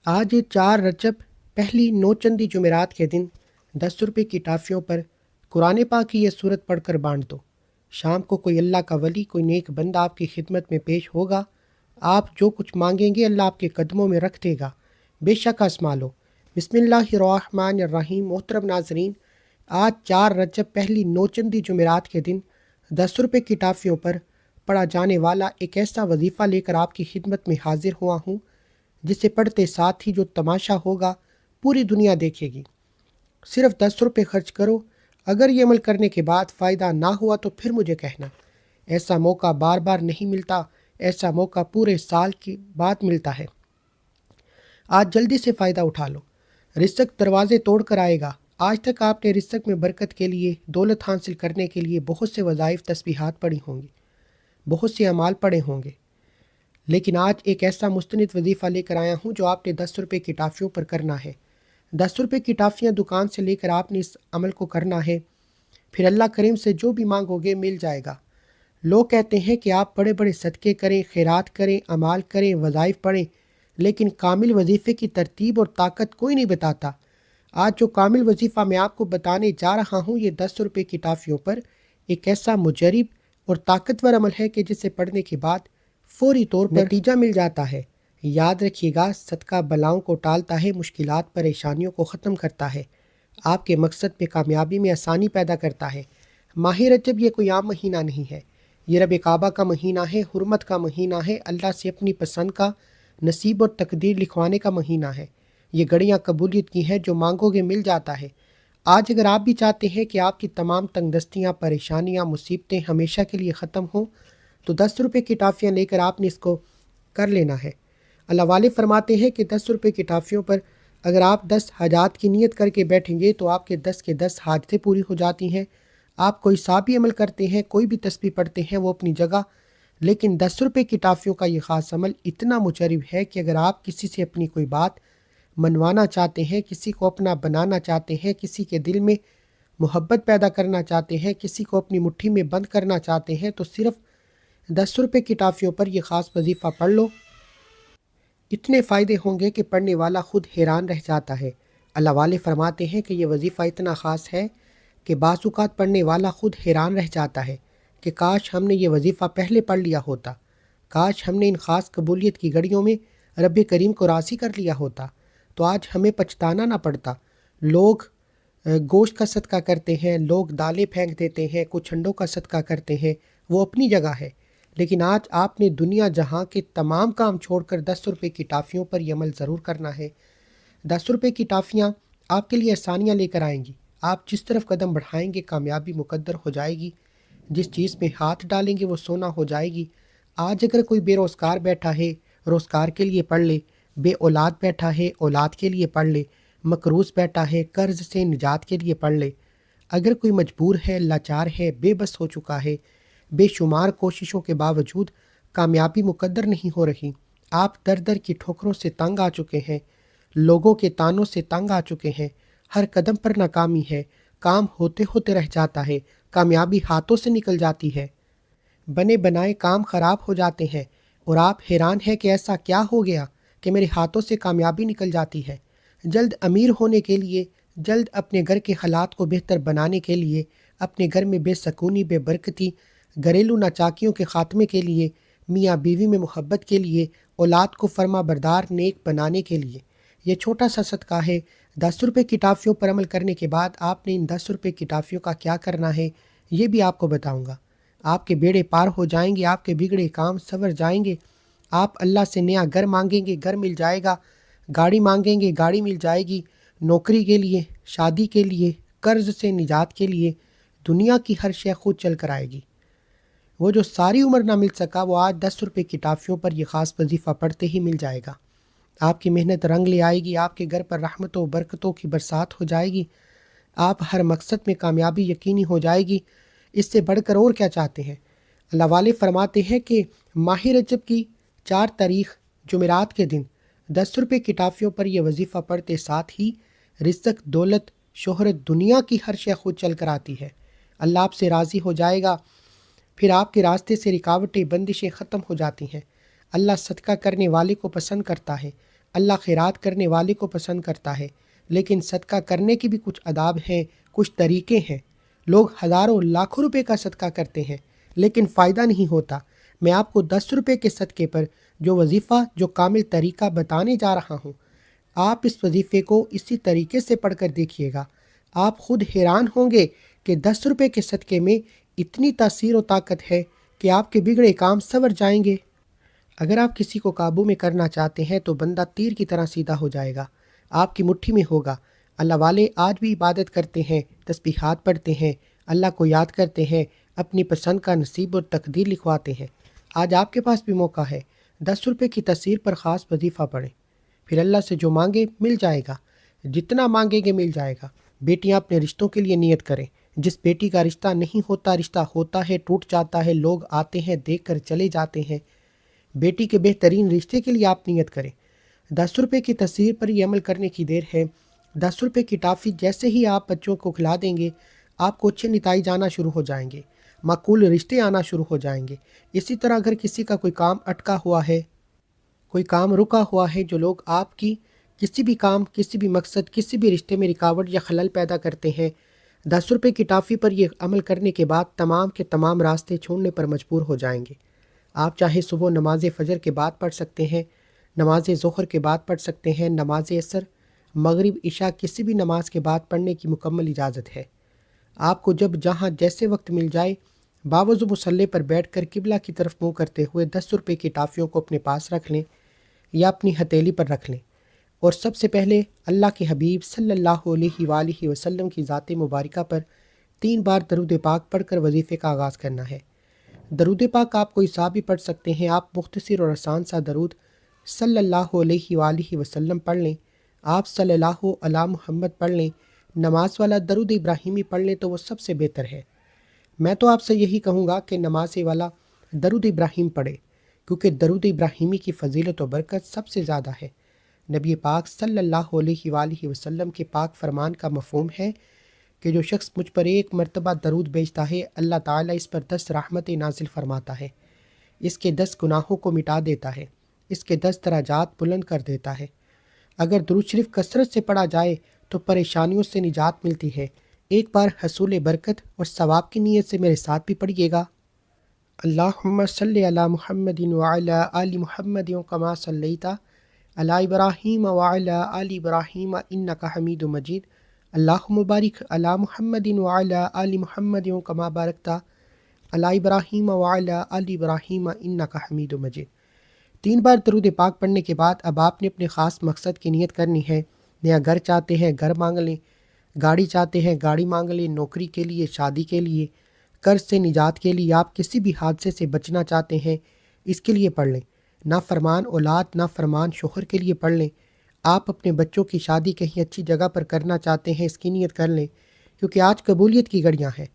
آج 4 رجب پہلی نوچندی جمعرات کے دن 10 روپے کی ٹافیوں پر قرآن پاک کی یہ صورت پڑھ کر بانٹ دو۔ شام کو کوئی اللہ کا ولی، کوئی نیک بندہ آپ کی خدمت میں پیش ہوگا۔ آپ جو کچھ مانگیں گے اللہ آپ کے قدموں میں رکھ دے گا، بے شک آزما لو۔ بسم اللہ الرحمن الرحیم۔ محترم ناظرین، آج 4 رجب پہلی نوچندی جمعرات کے دن 10 روپے کی ٹافیوں پر پڑھا جانے والا ایک ایسا وظیفہ لے کر آپ کی خدمت میں حاضر ہوا ہوں جسے پڑھتے ساتھ ہی جو تماشا ہوگا پوری دنیا دیکھے گی۔ صرف 10 روپے خرچ کرو، اگر یہ عمل کرنے کے بعد فائدہ نہ ہوا تو پھر مجھے کہنا۔ ایسا موقع بار بار نہیں ملتا، ایسا موقع پورے سال کی بعد ملتا ہے۔ آج جلدی سے فائدہ اٹھا لو، رزق دروازے توڑ کر آئے گا۔ آج تک آپ نے رزق میں برکت کے لیے، دولت حاصل کرنے کے لیے بہت سے وظائف تسبیحات پڑھی ہوں گی، بہت سے اعمال پڑھے ہوں گے، لیکن آج ایک ایسا مستند وظیفہ لے کر آیا ہوں جو آپ نے 10 روپے کی ٹافیوں پر کرنا ہے۔ 10 روپے کی ٹافیاں دکان سے لے کر آپ نے اس عمل کو کرنا ہے، پھر اللہ کریم سے جو بھی مانگو گے مل جائے گا۔ لوگ کہتے ہیں کہ آپ بڑے بڑے صدقے کریں، خیرات کریں، اعمال کریں، وظائف پڑھیں، لیکن کامل وظیفے کی ترتیب اور طاقت کوئی نہیں بتاتا۔ آج جو کامل وظیفہ میں آپ کو بتانے جا رہا ہوں یہ 10 روپے کی ٹافیوں پر ایک ایسا مجرب اور طاقتور عمل ہے کہ جسے پڑھنے کے بعد فوری طور پر نتیجہ مل جاتا ہے۔ یاد رکھیے گا، صدقہ بلاؤں کو ٹالتا ہے، مشکلات پریشانیوں کو ختم کرتا ہے، آپ کے مقصد پہ کامیابی میں آسانی پیدا کرتا ہے۔ ماہ رجب یہ کوئی عام مہینہ نہیں ہے، یہ رب کعبہ کا مہینہ ہے، حرمت کا مہینہ ہے، اللہ سے اپنی پسند کا نصیب اور تقدیر لکھوانے کا مہینہ ہے۔ یہ گھڑیاں قبولیت کی ہیں، جو مانگو گے مل جاتا ہے۔ آج اگر آپ بھی چاہتے ہیں کہ آپ کی تمام تنگ دستیاں، پریشانیاں، مصیبتیں ہمیشہ کے لیے ختم ہوں تو 10 روپے کی ٹافیاں لے کر آپ نے اس کو کر لینا ہے۔ اللہ والے فرماتے ہیں کہ 10 روپے کی ٹافیوں پر اگر آپ 10 حاجات کی نیت کر کے بیٹھیں گے تو آپ کے 10 کے 10 حاجتیں پوری ہو جاتی ہیں۔ آپ کوئی سا بھی عمل کرتے ہیں، کوئی بھی تسبیح پڑھتے ہیں، وہ اپنی جگہ، لیکن 10 روپے کی ٹافیوں کا یہ خاص عمل اتنا مجرب ہے کہ اگر آپ کسی سے اپنی کوئی بات منوانا چاہتے ہیں، کسی کو اپنا بنانا چاہتے ہیں، کسی کے دل میں محبت پیدا کرنا چاہتے ہیں، کسی کو اپنی مٹھی میں بند کرنا چاہتے ہیں، تو صرف 10 روپے کی ٹافیوں پر یہ خاص وظیفہ پڑھ لو۔ اتنے فائدے ہوں گے کہ پڑھنے والا خود حیران رہ جاتا ہے۔ اللہ والے فرماتے ہیں کہ یہ وظیفہ اتنا خاص ہے کہ بعض اوقات پڑھنے والا خود حیران رہ جاتا ہے کہ کاش ہم نے یہ وظیفہ پہلے پڑھ لیا ہوتا، کاش ہم نے ان خاص قبولیت کی گھڑیوں میں رب کریم کو راضی کر لیا ہوتا، تو آج ہمیں پچھتانا نہ پڑتا۔ لوگ گوشت کا صدقہ کرتے ہیں، لوگ دالیں پھینک دیتے ہیں، کچھ انڈوں کا صدقہ کرتے ہیں، وہ اپنی جگہ ہے، لیکن آج آپ نے دنیا جہاں کے تمام کام چھوڑ کر 10 روپے کی ٹافیوں پر یہ عمل ضرور کرنا ہے۔ 10 روپے کی ٹافیاں آپ کے لیے آسانیاں لے کر آئیں گی۔ آپ جس طرف قدم بڑھائیں گے کامیابی مقدر ہو جائے گی، جس چیز میں ہاتھ ڈالیں گے وہ سونا ہو جائے گی۔ آج اگر کوئی بے روزگار بیٹھا ہے، روزگار کے لیے پڑھ لے، بے اولاد بیٹھا ہے، اولاد کے لیے پڑھ لے، مقروض بیٹھا ہے، قرض سے نجات کے لیے پڑھ لے، اگر کوئی مجبور ہے، لاچار ہے، بے بس ہو چکا ہے، بے شمار کوششوں کے باوجود کامیابی مقدر نہیں ہو رہی، آپ در در کی ٹھوکروں سے تنگ آ چکے ہیں، لوگوں کے طعنوں سے تنگ آ چکے ہیں، ہر قدم پر ناکامی ہے، کام ہوتے ہوتے رہ جاتا ہے، کامیابی ہاتھوں سے نکل جاتی ہے، بنے بنائے کام خراب ہو جاتے ہیں، اور آپ حیران ہیں کہ ایسا کیا ہو گیا کہ میرے ہاتھوں سے کامیابی نکل جاتی ہے۔ جلد امیر ہونے کے لیے، جلد اپنے گھر کے حالات کو بہتر بنانے کے لیے، اپنے گھر میں بے سکونی، بے برکتی، گھریلو ناچاکیوں کے خاتمے کے لیے، میاں بیوی میں محبت کے لیے، اولاد کو فرما بردار نیک بنانے کے لیے یہ چھوٹا سا صدقہ ہے۔ 10 روپے کی ٹافیوں پر عمل کرنے کے بعد آپ نے ان 10 روپے کی ٹافیوں کا کیا کرنا ہے یہ بھی آپ کو بتاؤں گا۔ آپ کے بیڑے پار ہو جائیں گے، آپ کے بگڑے کام سنور جائیں گے، آپ اللہ سے نیا گھر مانگیں گے، گھر مل جائے گا، گاڑی مانگیں گے، گاڑی مل جائے گی، نوکری کے لیے، شادی کے لیے، قرض سے نجات کے لیے، دنیا کی ہر شے خود چل کر آئے گی۔ وہ جو ساری عمر نہ مل سکا وہ آج 10 روپے کی ٹافیوں پر یہ خاص وظیفہ پڑھتے ہی مل جائے گا۔ آپ کی محنت رنگ لے آئے گی، آپ کے گھر پر رحمتوں و برکتوں کی برسات ہو جائے گی، آپ ہر مقصد میں کامیابی یقینی ہو جائے گی۔ اس سے بڑھ کر اور کیا چاہتے ہیں؟ اللہ والے فرماتے ہیں کہ ماہ رجب کی 4 تاریخ جمعرات کے دن 10 روپے کی ٹافیوں پر یہ وظیفہ پڑھتے ساتھ ہی رزق، دولت، شہرت، دنیا کی ہر شے خود چل کر آتی ہے۔ اللہ آپ سے راضی ہو جائے گا، پھر آپ کے راستے سے رکاوٹیں، بندشیں ختم ہو جاتی ہیں۔ اللہ صدقہ کرنے والے کو پسند کرتا ہے، اللہ خیرات کرنے والے کو پسند کرتا ہے، لیکن صدقہ کرنے کے بھی کچھ آداب ہیں، کچھ طریقے ہیں۔ لوگ ہزاروں لاکھوں روپے کا صدقہ کرتے ہیں لیکن فائدہ نہیں ہوتا۔ میں آپ کو 10 روپے کے صدقے پر جو وظیفہ، جو کامل طریقہ بتانے جا رہا ہوں، آپ اس وظیفے کو اسی طریقے سے پڑھ کر دیکھیے گا۔ آپ خود حیران ہوں گے کہ 10 روپے کے صدقے میں اتنی تاثیر و طاقت ہے کہ آپ کے بگڑے کام سنور جائیں گے۔ اگر آپ کسی کو قابو میں کرنا چاہتے ہیں تو بندہ تیر کی طرح سیدھا ہو جائے گا، آپ کی مٹھی میں ہوگا۔ اللہ والے آج بھی عبادت کرتے ہیں، تسبیحات پڑھتے ہیں، اللہ کو یاد کرتے ہیں، اپنی پسند کا نصیب اور تقدیر لکھواتے ہیں۔ آج آپ کے پاس بھی موقع ہے، 10 روپے کی تاثیر پر خاص وظیفہ پڑھیں، پھر اللہ سے جو مانگے مل جائے گا، جتنا مانگیں گے مل جائے گا۔ بیٹیاں اپنے رشتوں کے لیے نیت کریں۔ جس بیٹی کا رشتہ نہیں ہوتا، رشتہ ہوتا ہے ٹوٹ جاتا ہے، لوگ آتے ہیں دیکھ کر چلے جاتے ہیں۔ بیٹی کے بہترین رشتے کے لیے آپ نیت کریں۔ 10 روپے کی تصویر پر یہ عمل کرنے کی دیر ہے۔ 10 روپے کی ٹافی جیسے ہی آپ بچوں کو کھلا دیں گے، آپ کو اچھے نتائج آنا شروع ہو جائیں گے، معقول رشتے آنا شروع ہو جائیں گے۔ اسی طرح اگر کسی کا کوئی کام اٹکا ہوا ہے، کوئی کام رکا ہوا ہے، جو لوگ آپ کی کسی بھی کام، کسی بھی مقصد، کسی بھی رشتے میں رکاوٹ یا خلل پیدا کرتے ہیں، 10 روپے کی ٹافی پر یہ عمل کرنے کے بعد تمام کے تمام راستے چھوڑنے پر مجبور ہو جائیں گے۔ آپ چاہے صبح نماز فجر کے بعد پڑھ سکتے ہیں، نماز ظہر کے بعد پڑھ سکتے ہیں، نماز عصر، مغرب، عشاء، کسی بھی نماز کے بعد پڑھنے کی مکمل اجازت ہے۔ آپ کو جب جہاں جیسے وقت مل جائے، باوضو مصلی پر بیٹھ کر قبلہ کی طرف منہ کرتے ہوئے 10 روپے کی ٹافیوں کو اپنے پاس رکھ لیں یا اپنی ہتھیلی پر رکھ لیں، اور سب سے پہلے اللہ کے حبیب صلی اللہ علیہ وآلہ وسلم کی ذات مبارکہ پر 3 بار درود پاک پڑھ کر وظیفے کا آغاز کرنا ہے۔ درود پاک آپ کوئی سا بھی پڑھ سکتے ہیں۔ آپ مختصر اور آسان سا درود صلی اللہ علیہ وآلہ وسلم پڑھ لیں۔ آپ صلی اللہ علی محمد پڑھ لیں۔ نماز والا درود ابراہیمی پڑھ لیں تو وہ سب سے بہتر ہے۔ میں تو آپ سے یہی کہوں گا کہ نماز والا درود ابراہیم پڑھے، کیونکہ درود ابراہیمی کی فضیلت و برکت سب سے زیادہ ہے۔ نبی پاک صلی اللہ علیہ وآلہ وسلم کے پاک فرمان کا مفہوم ہے کہ جو شخص مجھ پر 1 مرتبہ درود بھیجتا ہے، اللہ تعالیٰ اس پر 10 رحمتیں نازل فرماتا ہے، اس کے 10 گناہوں کو مٹا دیتا ہے، اس کے 10 درجات بلند کر دیتا ہے۔ اگر درود شریف کثرت سے پڑھا جائے تو پریشانیوں سے نجات ملتی ہے۔ ایک بار حصول برکت اور ثواب کی نیت سے میرے ساتھ بھی پڑھیے گا۔ اللہم صلی علی محمد وعلی آل محمد کما صلیت علی ابراہیم وعلی آل ابراہیم انک حمید مجید۔ اللہم بارک علی محمد وعلی آل محمد کما بارکت علی ابراہیم وعلی آل ابراہیم انک حمید مجید۔ 3 بار درود پاک پڑھنے کے بعد اب آپ نے اپنے خاص مقصد کی نیت کرنی ہے۔ نیا گھر چاہتے ہیں، گھر مانگ لیں، گاڑی چاہتے ہیں، گاڑی مانگ لیں، نوکری کے لیے، شادی کے لیے، قرض سے نجات کے لیے، آپ کسی بھی حادثے سے بچنا چاہتے ہیں، اس کے لیے پڑھ لیں۔ نافرمان اولاد، نافرمان شوہر کے لیے پڑھ لیں۔ آپ اپنے بچوں کی شادی کہیں اچھی جگہ پر کرنا چاہتے ہیں، اس کی نیت کر لیں، کیونکہ آج قبولیت کی گھڑیاں ہیں۔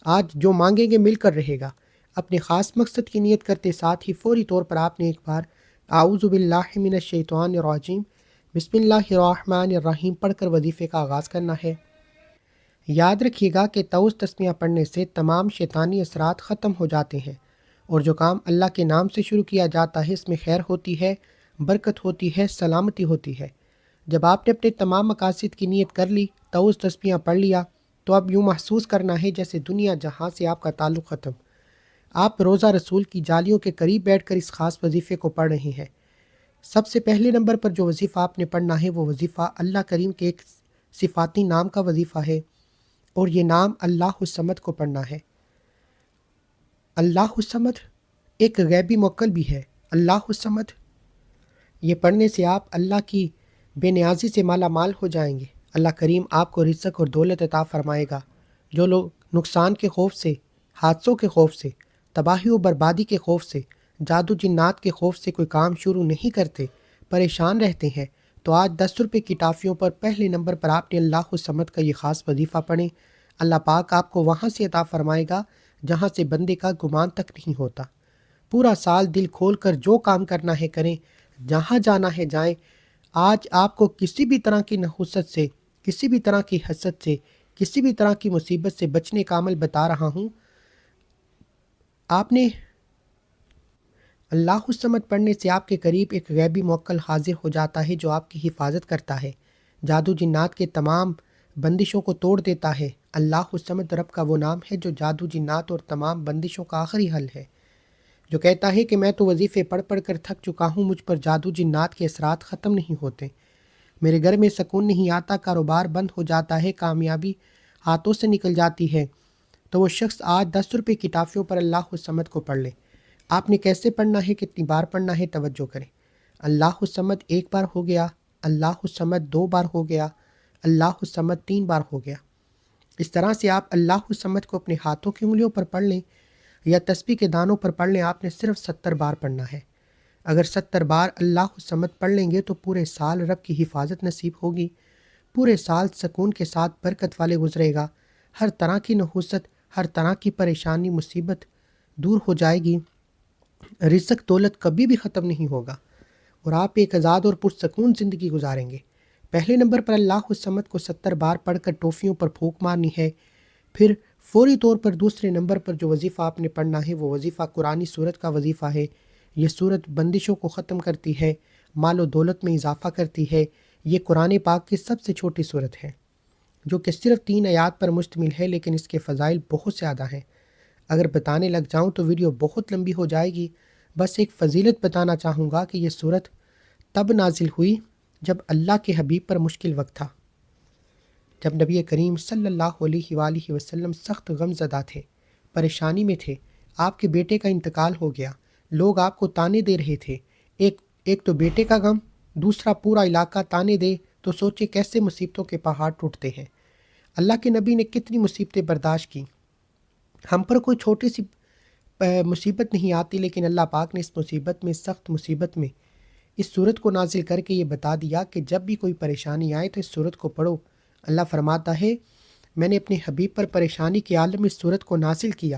آج جو مانگیں گے مل کر رہے گا۔ اپنے خاص مقصد کی نیت کرتے ساتھ ہی فوری طور پر آپ نے ایک بار اعوذ باللہ من الشیطان الرجیم بسم اللہ الرحمن الرحیم پڑھ کر وظیفے کا آغاز کرنا ہے۔ یاد رکھیے گا کہ طوس تسمیہ پڑھنے سے تمام شیطانی اثرات ختم ہو جاتے ہیں، اور جو کام اللہ کے نام سے شروع کیا جاتا ہے اس میں خیر ہوتی ہے، برکت ہوتی ہے، سلامتی ہوتی ہے۔ جب آپ نے اپنے تمام مقاصد کی نیت کر لی، طوس تسمیہ پڑھ لیا، تو اب یوں محسوس کرنا ہے جیسے دنیا جہاں سے آپ کا تعلق ختم۔ آپ روزہ رسول کی جالیوں کے قریب بیٹھ کر اس خاص وظیفے کو پڑھ رہے ہیں۔ سب سے پہلے نمبر پر جو وظیفہ آپ نے پڑھنا ہے وہ وظیفہ اللہ کریم کے ایک صفاتی نام کا وظیفہ ہے، اور یہ نام اللہ الصمد کو پڑھنا ہے۔ اللہ الصمد ایک غیبی موکل بھی ہے۔ اللہ الصمد، یہ پڑھنے سے آپ اللہ کی بے نیازی سے مالا مال ہو جائیں گے۔ اللہ کریم آپ کو رزق اور دولت عطا فرمائے گا۔ جو لوگ نقصان کے خوف سے، حادثوں کے خوف سے، تباہی و بربادی کے خوف سے، جادو جنات کے خوف سے کوئی کام شروع نہیں کرتے، پریشان رہتے ہیں، تو آج 10 روپے کی ٹافیوں پر پہلے نمبر پر آپ نے اللہ الصمد کا یہ خاص وظیفہ پڑھیں۔ اللہ پاک آپ کو وہاں سے عطا فرمائے گا جہاں سے بندے کا گمان تک نہیں ہوتا۔ پورا سال دل کھول کر جو کام کرنا ہے کریں، جہاں جانا ہے جائیں۔ آج آپ کو کسی بھی طرح کی نحوست سے، کسی بھی طرح کی حسد سے، کسی بھی طرح کی مصیبت سے بچنے کا عمل بتا رہا ہوں۔ اللہ الصمد پڑھنے سے آپ کے قریب ایک غیبی موکل حاضر ہو جاتا ہے جو آپ کی حفاظت کرتا ہے، جادو جنات کے تمام بندشوں کو توڑ دیتا ہے۔ اللہ الصمد رب کا وہ نام ہے جو جادو جنات اور تمام بندشوں کا آخری حل ہے، جو کہتا ہے کہ میں تو وظیفے پڑھ پڑھ کر تھک چکا ہوں، مجھ پر جادو جنات کے اثرات ختم نہیں ہوتے، میرے گھر میں سکون نہیں آتا، کاروبار بند ہو جاتا ہے، کامیابی ہاتھوں سے نکل جاتی ہے۔ تو وہ شخص آج 10 روپے کی ٹافیوں پر اللہ الصمد کو پڑھ لے۔ آپ نے کیسے پڑھنا ہے، کتنی بار پڑھنا ہے، توجہ کریں۔ اللہ الصمد 1 بار ہو گیا، اللہ الصمد 2 بار ہو گیا، اللہ الصمد 3 بار ہو گیا۔ اس طرح سے آپ اللہ الصمد کو اپنے ہاتھوں کی انگلیوں پر پڑھ لیں یا تسبیح کے دانوں پر پڑھ لیں۔ آپ نے صرف 70 بار پڑھنا ہے۔ اگر 70 بار اللہ الصمد پڑھ لیں گے تو پورے سال رب کی حفاظت نصیب ہوگی، پورے سال سکون کے ساتھ برکت والے گزرے گا، ہر طرح کی نحوست، ہر طرح کی پریشانی مصیبت دور ہو جائے گی، رزق دولت کبھی بھی ختم نہیں ہوگا اور آپ ایک آزاد اور پرسکون زندگی گزاریں گے۔ پہلے نمبر پر اللہ الصمد کو 70 بار پڑھ کر ٹوفیوں پر پھونک مارنی ہے۔ پھر فوری طور پر دوسرے نمبر پر جو وظیفہ آپ نے پڑھنا ہے وہ وظیفہ قرآنی سورت کا وظیفہ ہے۔ یہ سورت بندشوں کو ختم کرتی ہے، مال و دولت میں اضافہ کرتی ہے۔ یہ قرآن پاک کی سب سے چھوٹی سورت ہے جو کہ صرف 3 آیات پر مشتمل ہے، لیکن اس کے فضائل بہت زیادہ ہیں۔ اگر بتانے لگ جاؤں تو ویڈیو بہت لمبی ہو جائے گی، بس ایک فضیلت بتانا چاہوں گا کہ یہ سورت تب نازل ہوئی جب اللہ کے حبیب پر مشکل وقت تھا، جب نبی کریم صلی اللہ علیہ وآلہ وسلم سخت غم زدہ تھے، پریشانی میں تھے، آپ کے بیٹے کا انتقال ہو گیا، لوگ آپ کو تانے دے رہے تھے، ایک تو بیٹے کا غم، دوسرا پورا علاقہ تانے دے، تو سوچے کیسے مصیبتوں کے پہاڑ ٹوٹتے ہیں۔ اللہ کے نبی نے کتنی مصیبتیں برداشت کی، ہم پر کوئی چھوٹی سی مصیبت نہیں آتی، لیکن اللہ پاک نے اس مصیبت میں، سخت مصیبت میں، اس صورت کو نازل کر کے یہ بتا دیا کہ جب بھی کوئی پریشانی آئے تو اس صورت کو پڑھو۔ اللہ فرماتا ہے میں نے اپنے حبیب پر پریشانی کے عالم میں اس صورت کو نازل کیا،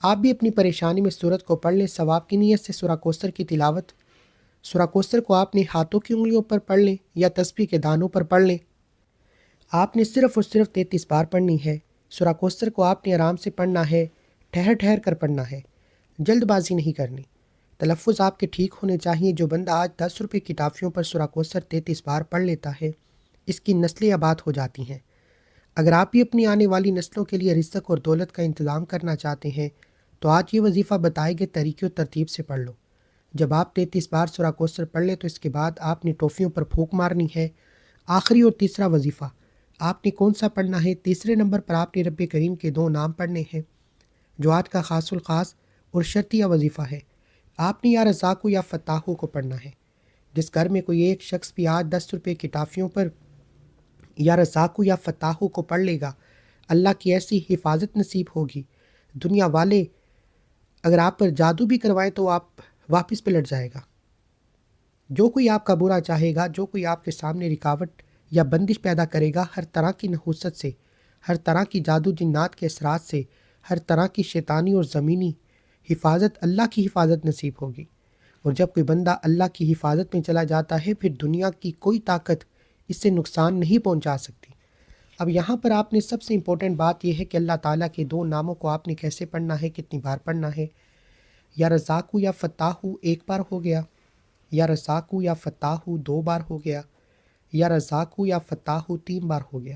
آپ بھی اپنی پریشانی میں صورت کو پڑھ لیں۔ ثواب کی نیت سے سورہ کوثر کی تلاوت، سورہ کوثر کو آپ نے ہاتھوں کی انگلیوں پر پڑھ لیں یا تسبیح کے دانوں پر پڑھ لیں۔ آپ نے صرف اور صرف 33 بار پڑھنی ہے۔ سورہ کوثر کو آپ نے آرام سے پڑھنا ہے، ٹھہر ٹھہر کر پڑھنا ہے، جلد بازی نہیں کرنی۔ تلفظ آپ کے ٹھیک ہونے چاہیے۔ جو بندہ آج 10 روپے کی ٹافیوں پر سورہ کوثر 33 بار پڑھ لیتا ہے، اس کی نسلیں آباد ہو جاتی ہیں۔ اگر آپ بھی اپنی آنے والی نسلوں کے لیے رزق اور دولت کا انتظام کرنا چاہتے ہیں تو آج یہ وظیفہ بتائے گئے طریقے و ترتیب سے پڑھ لو۔ جب آپ 33 بار سورہ کوثر پڑھ لیں تو اس کے بعد آپ نے ٹوفیوں پر پھونک مارنی ہے۔ آخری اور تیسرا وظیفہ آپ نے کون سا پڑھنا ہے؟ تیسرے نمبر پر آپ نے رب کریم کے 2 نام پڑھنے ہیں جو آج کا خاص الخاص اور شرطیہ وظیفہ ہے۔ آپ نے یا رزاقو یا فتاحو کو پڑھنا ہے۔ جس گھر میں کوئی ایک شخص بھی آج 10 روپے کی ٹافیوں پر یا رزاقو یا فتاحو کو پڑھ لے گا، اللہ کی ایسی حفاظت نصیب ہوگی، دنیا والے اگر آپ پر جادو بھی کروائے تو آپ واپس پلٹ جائے گا۔ جو کوئی آپ کا برا چاہے گا، جو کوئی آپ کے سامنے رکاوٹ یا بندش پیدا کرے گا، ہر طرح کی نحوست سے، ہر طرح کی جادو جنات کے اثرات سے، ہر طرح کی شیطانی اور زمینی حفاظت، اللہ کی حفاظت نصیب ہوگی۔ اور جب کوئی بندہ اللہ کی حفاظت میں چلا جاتا ہے پھر دنیا کی کوئی طاقت اس سے نقصان نہیں پہنچا سکتی۔ اب یہاں پر آپ نے سب سے امپورٹنٹ بات یہ ہے کہ اللہ تعالیٰ کے 2 ناموں کو آپ نے کیسے پڑھنا ہے، کتنی بار پڑھنا ہے۔ یا رزاقو یا فتاحو 1 بار ہو گیا، یا رزاقو یا فتاحو 2 بار ہو گیا، یا رزاقو یا فتاحو 3 بار ہو گیا۔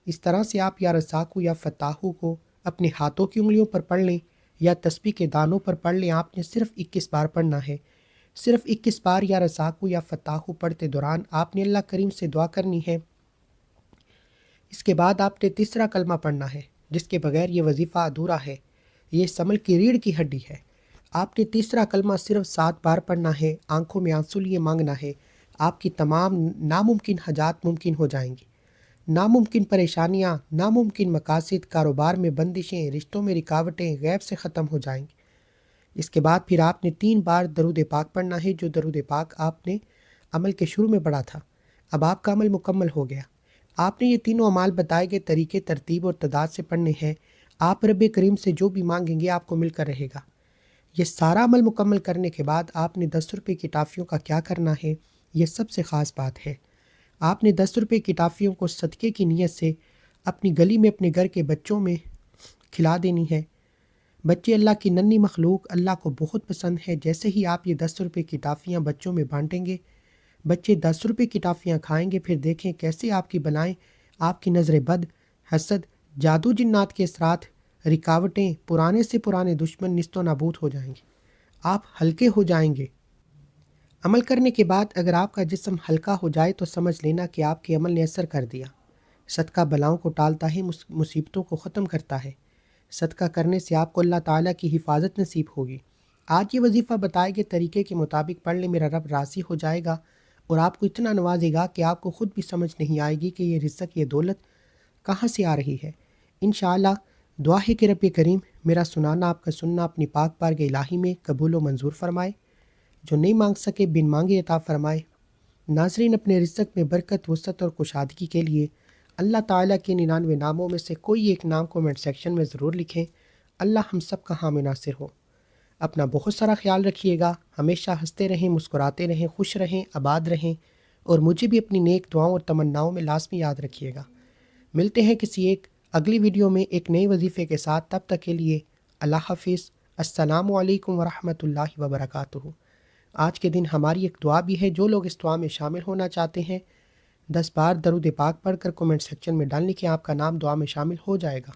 اس طرح سے آپ یا رزاقو یا فتاحو کو اپنے ہاتھوں کی انگلیوں پر پڑھ لیں یا تسبیح کے دانوں پر پڑھ لیں۔ آپ نے صرف 21 بار پڑھنا ہے۔ صرف 21 بار یا رزاقو یا فتاحو پڑھتے دوران آپ نے اللہ کریم سے دعا کرنی ہے۔ اس کے بعد آپ نے تیسرا کلمہ پڑھنا ہے جس کے بغیر یہ وظیفہ ادھورا ہے، یہ سمل کی ریڑھ کی ہڈی ہے۔ آپ نے تیسرا کلمہ صرف 7 بار پڑھنا ہے، آنکھوں میں آنسو لیے مانگنا ہے، آپ کی تمام ناممکن حاجات ممکن ہو جائیں گی، ناممکن پریشانیاں، ناممکن مقاصد، کاروبار میں بندشیں، رشتوں میں رکاوٹیں غیب سے ختم ہو جائیں گی۔ اس کے بعد پھر آپ نے 3 بار درود پاک پڑھنا ہے، جو درود پاک آپ نے عمل کے شروع میں پڑھا تھا، اب آپ کا عمل مکمل ہو گیا۔ آپ نے یہ تینوں اعمال بتائے گئے طریقے، ترتیب اور تعداد سے پڑھنے ہیں۔ آپ رب کریم سے جو بھی مانگیں گے آپ کو مل کر رہے گا۔ یہ سارا عمل مکمل کرنے کے بعد آپ نے 10 روپے کی ٹافیوں کا کیا کرنا ہے، یہ سب سے خاص بات ہے۔ آپ نے 10 روپے کی ٹافیوں کو صدقے کی نیت سے اپنی گلی میں اپنے گھر کے بچوں میں کھلا دینی ہے۔ بچے اللہ کی ننھی مخلوق اللہ کو بہت پسند ہے۔ جیسے ہی آپ یہ 10 روپے کی ٹافیاں بچوں میں بانٹیں گے، بچے 10 روپے کی ٹافیاں کھائیں گے، پھر دیکھیں کیسے آپ کی بلائیں، آپ کی نظر بد، حسد، جادو جنات کے اثرات، رکاوٹیں، پرانے سے پرانے دشمن نیست و نابود ہو جائیں گے۔ آپ ہلکے ہو جائیں گے۔ عمل کرنے کے بعد اگر آپ کا جسم ہلکا ہو جائے تو سمجھ لینا کہ آپ کے عمل نے اثر کر دیا۔ صدقہ بلاؤں کو ٹالتا ہے، مصیبتوں کو ختم کرتا ہے۔ صدقہ کرنے سے آپ کو اللہ تعالیٰ کی حفاظت نصیب ہوگی۔ آج یہ وظیفہ بتائے گئے طریقے کے مطابق پڑھ لیں، میرا رب راضی ہو جائے گا اور آپ کو اتنا نوازے گا کہ آپ کو خود بھی سمجھ نہیں آئے گی کہ یہ رزق، یہ دولت کہاں سے آ رہی ہے۔ انشاءاللہ دعا ہے کہ رب کریم میرا سنانا، آپ کا سننا اپنی پاک بارگاہ الہی میں قبول و منظور فرمائے، جو نہیں مانگ سکے بن مانگے عطا فرمائے۔ ناظرین، اپنے رزق میں برکت، وسعت اور کشادگی کے لیے اللہ تعالیٰ کے 99 ناموں میں سے کوئی ایک نام کومنٹ سیکشن میں ضرور لکھیں۔ اللہ ہم سب کا حامی ناصر ہو۔ اپنا بہت سارا خیال رکھیے گا، ہمیشہ ہنستے رہیں، مسکراتے رہیں، خوش رہیں، آباد رہیں، اور مجھے بھی اپنی نیک دعاؤں اور تمناؤں میں لازمی یاد رکھیے گا۔ ملتے ہیں کسی ایک اگلی ویڈیو میں ایک نئے وظیفے کے ساتھ، تب تک کے لیے اللہ حافظ۔ السلام علیکم ورحمۃ اللہ وبرکاتہ۔ آج کے دن ہماری ایک دعا بھی ہے، جو لوگ اس دعا میں شامل ہونا چاہتے ہیں 10 بار درود پاک پڑھ کر کومنٹ سیکشن میں ڈال لکھیں، آپ کا نام دعا میں شامل ہو جائے گا۔